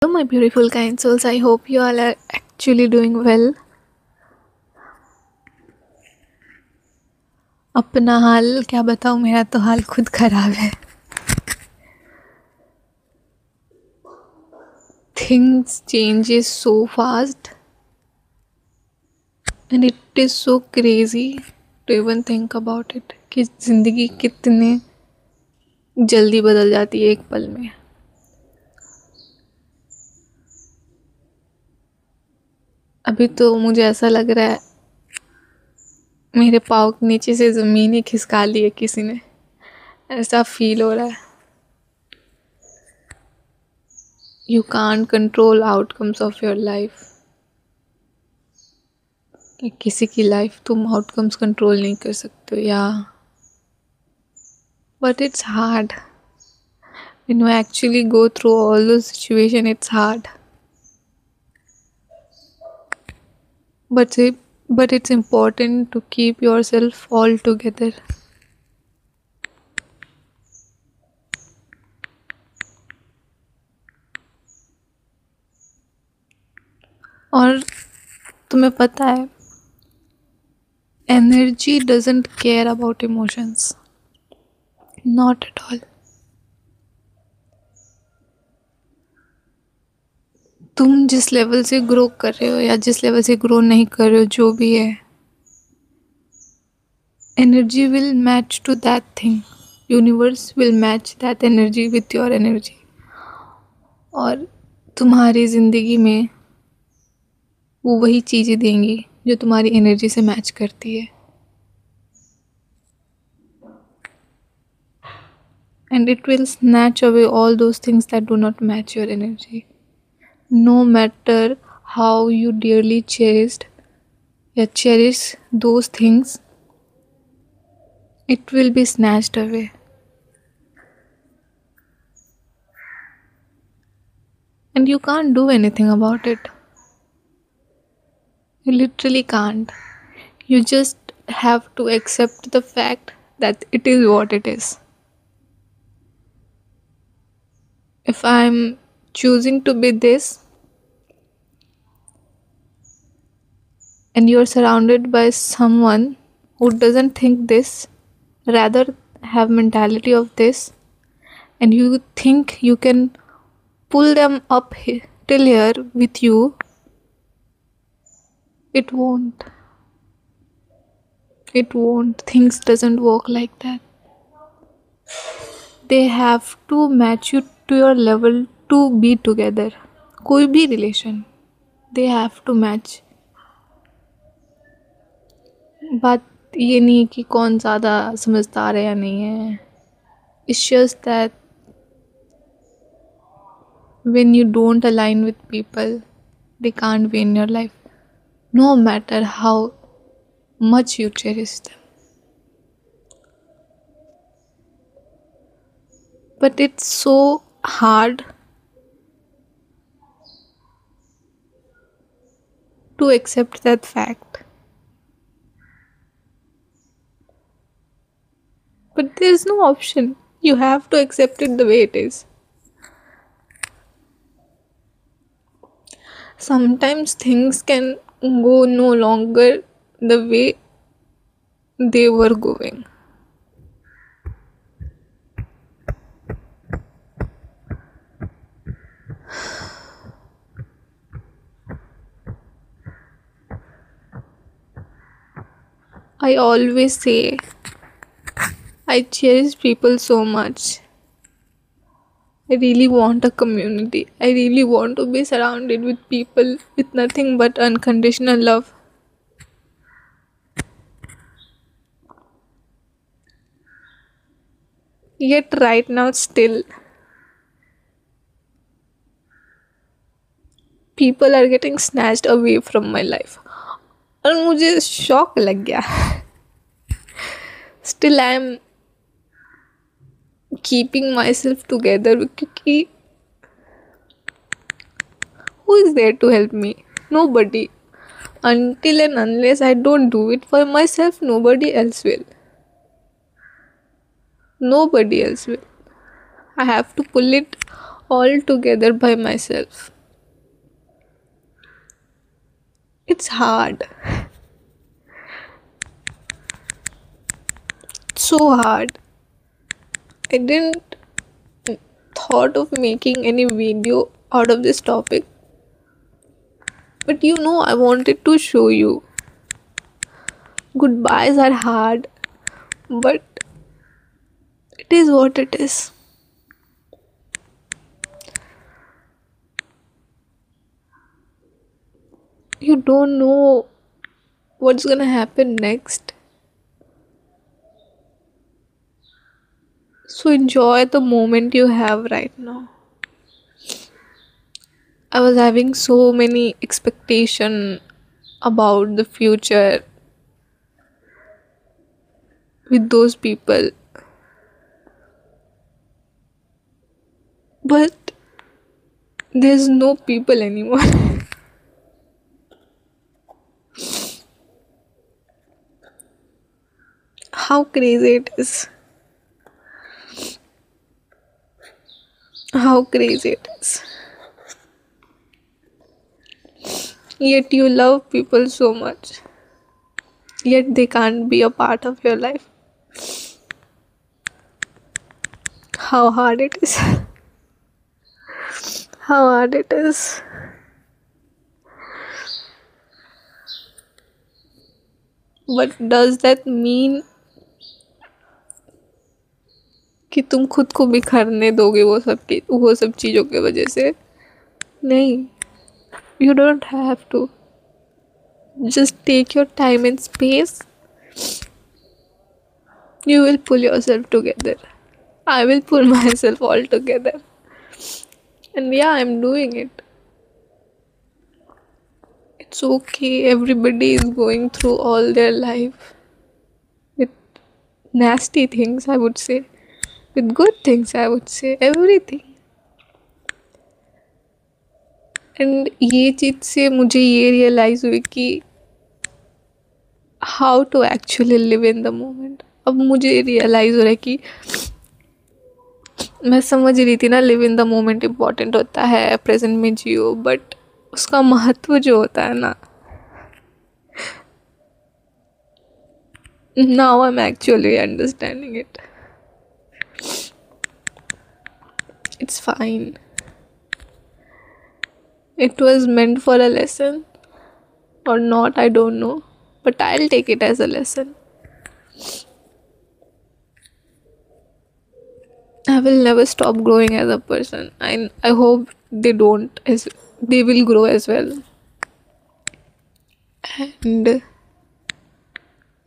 My beautiful kind souls, I hope you all are actually doing well. अपना हाल क्या बताऊँ, मेरा तो हाल खुद खराब है. Things changes so fast and it is so crazy to even think about it कि ज़िंदगी कितने जल्दी बदल जाती है एक पल में. अभी तो मुझे ऐसा लग रहा है मेरे पाँव के नीचे से ज़मीन ही खिसका ली है किसी ने. ऐसा फील हो रहा है. You can't control outcomes of your life. कि किसी की लाइफ तुम आउटकम्स कंट्रोल नहीं कर सकते हो या but it's hard. When you actually go through all those situations, it's hard. But it's important to keep yourself all together. और तुम्हें पता है, energy doesn't care about emotions. Not at all. तुम जिस लेवल से ग्रो कर रहे हो या जिस लेवल से ग्रो नहीं कर रहे हो, जो भी है, energy will match to that thing. Universe will match that energy with your energy. और तुम्हारी ज़िंदगी में वो वही चीज़ें देंगी जो तुम्हारी एनर्जी से मैच करती है. And it will snatch away all those things that do not match your energy. No matter how you dearly cherish those things, it will be snatched away. And you can't do anything about it. You literally can't. You just have to accept the fact that it is what it is. If I'm choosing to be this, and you're surrounded by someone who doesn't think this, rather have mentality of this, and you think you can pull them up till here with you, it won't. Things doesn't work like that. They have to match you to your level to be together. कोई भी relation, they have to match. बात ये नहीं कि कौन ज़्यादा समझदार है या नहीं है. It's just that when you don't align with people, they can't be in your life, no matter how much you cherish them. But it's so hard to accept that fact. But there's no option. You have to accept it the way it is. Sometimes things can go no longer the way they were going. I always say I cherish people so much. I really want a community. I really want to be surrounded with people with nothing but unconditional love. Yet right now still people are getting snatched away from my life. और मुझे shock लग गया. Still I am keeping myself together क्योंकि who is there to help me? Nobody. Until and unless I don't do it for myself, nobody else will. Nobody else will. I have to pull it all together by myself. It's hard. So hard. I didn't thought of making any video out of this topic. But I wanted to show you. Goodbyes are hard, but it is what it is. You don't know what's gonna happen next. So enjoy the moment you have right now. I was having so many expectation about the future with those people. But there's no people anymore. How crazy it is. How crazy it is. Yet you love people so much. Yet they can't be a part of your life. How hard it is. How hard it is. But does that mean कि तुम खुद को बिखरने दोगे वो सब चीज़ों की वजह से? नहीं. You don't have to. Just take your time and space. You will pull yourself together. I will pull myself all together. And yeah, I'm doing it. It's okay. Everybody is going through all their life with nasty things, I would say. With good things, I would say. Everything. And ये चीज़ से मुझे ये realise हुई कि how to actually live in the moment. अब मुझे realise हो रहा है कि मैं समझ रही थी ना, live in the moment important होता है, प्रेजेंट में जियो, बट उसका महत्व जो होता है ना, now I am actually understanding it. It's fine. It was meant for a lesson or not, I don't know, but I'll take it as a lesson. I will never stop growing as a person. I hope they don't, as they will grow as well. And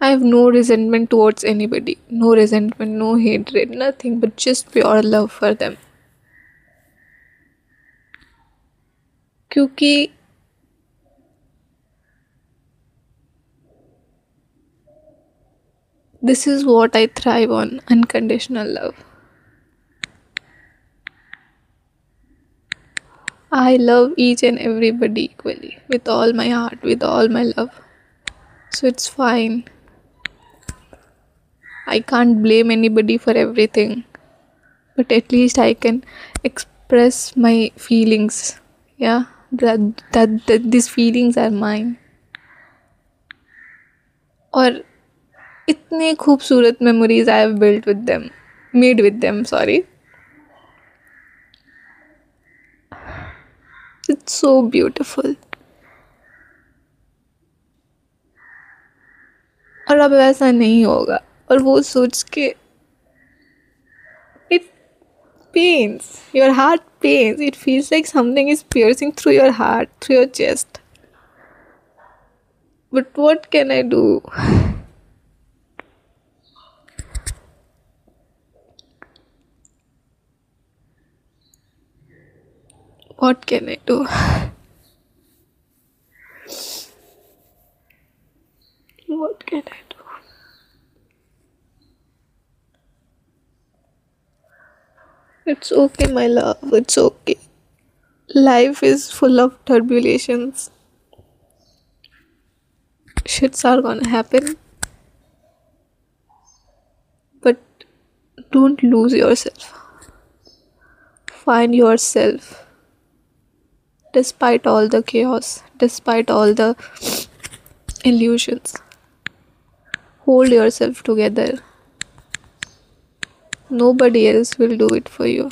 I have no resentment towards anybody. No resentment, no hatred, nothing, but just pure love for them. क्योंकि this is what I thrive on, unconditional love. I love each and everybody equally, with all my heart, with all my love. So it's fine. I can't blame anybody for everything, but at least I can express my feelings. Yeah, that these feelings are mine. और इतने खूबसूरत memories I have made with them, sorry. It's so beautiful. और अब वैसा नहीं होगा. और वो सोच के it pains. Your heart pains. It feels like something is piercing through your heart, through your chest. But what can I do? What can I do? What can I do? It's okay, my love. It's okay. Life is full of turbulations. Shits are gonna happen. But don't lose yourself. Find yourself. despite all the chaos, despite all the illusions. Hold yourself together. Nobody else will do it for you.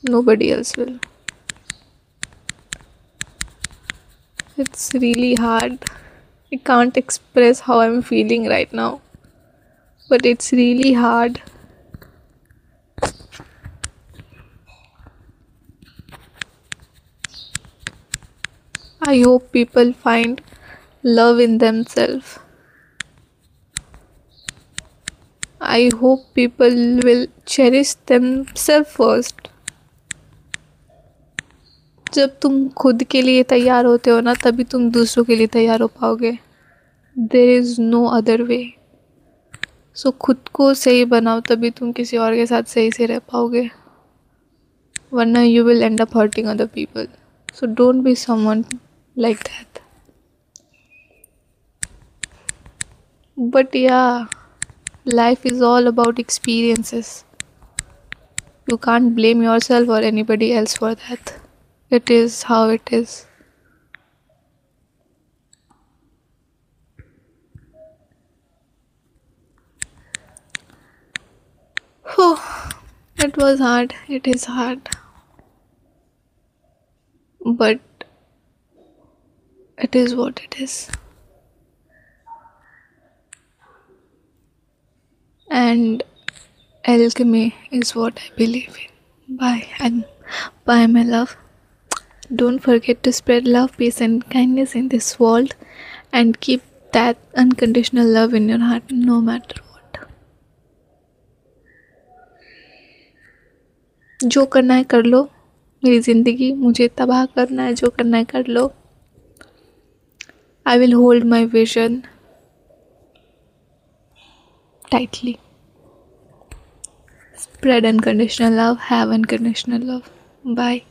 Nobody else will. It's really hard. I can't express how I'm feeling right now, but it's really hard. I hope people find love in themselves. I hope people will cherish themselves first. जब तुम खुद के लिए तैयार होते हो ना, तभी तुम दूसरों के लिए तैयार हो पाओगे. There is no other way. So खुद को सही बनाओ, तभी तुम किसी और के साथ सही से रह पाओगे. वरना you will and up hurting other people. So don't be someone like that. But yeah, life is all about experiences. You can't blame yourself or anybody else for that. It is how it is. It was hard. It is hard. But it is what it is. And alchemy is what I believe in. Bye, and bye, my love. Don't forget to spread love, peace, and kindness in this world, and keep that unconditional love in your heart no matter what. जो करना है कर लो. मेरी ज़िंदगी मुझे तबाह करना है, जो करना है कर लो. I will hold my vision tightly. Spread unconditional love, have unconditional love. Bye.